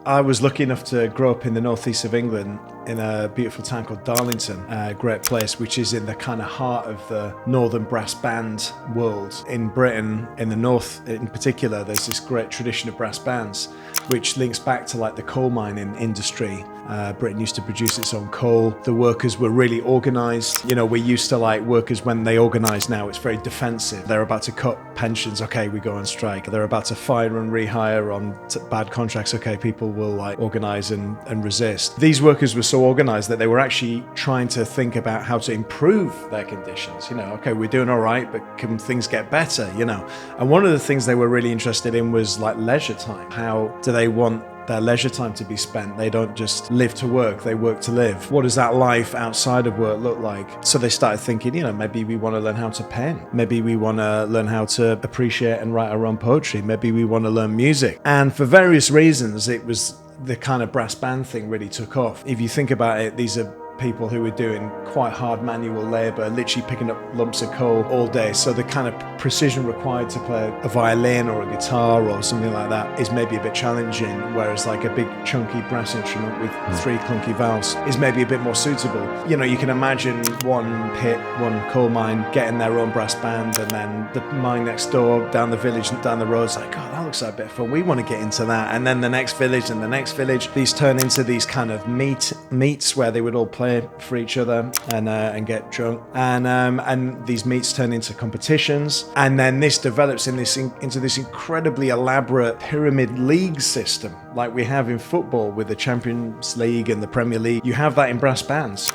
I was lucky enough to grow up in the northeast of England in a beautiful town called Darlington, a great place, which is in the kind of heart of the northern brass band world. In Britain, in the north in particular, there's this great tradition of brass bands, which links back to like the coal mining industry. Britain used to produce its own coal. The workers were really organised. You know, we're used to like workers when they organise now, it's very defensive. They're about to cut pensions, okay, we go on strike. They're about to fire and rehire on bad contracts, okay, people will like organise and resist. These workers were so organised that they were actually trying to think about how to improve their conditions. You know, okay, we're doing all right, but can things get better, you know? And one of the things they were really interested in was like leisure time. How do they want their leisure time to be spent? They don't just live to work, they work to live. What does that life outside of work look like? So they started thinking, you know, maybe we want to learn how to pen. Maybe we want to learn how to appreciate and write our own poetry. Maybe we want to learn music. And for various reasons, it was the kind of brass band thing really took off. If you think about it, these are people who were doing quite hard manual labor, literally picking up lumps of coal all day. So the kind of precision required to play a violin or a guitar or something like that is maybe a bit challenging, whereas like a big chunky brass instrument with 3 clunky valves is maybe a bit more suitable. You know, you can imagine one pit, one coal mine getting their own brass band, and then the mine next door, down the village, down the road's like, oh, that looks like a bit of fun, we want to get into that. And then the next village and the next village, these turn into these kind of meets where they would all play for each other and get drunk, and these meets turn into competitions, and then this develops into this incredibly elaborate pyramid league system like we have in football with the Champions League and the Premier League. You have that in brass bands.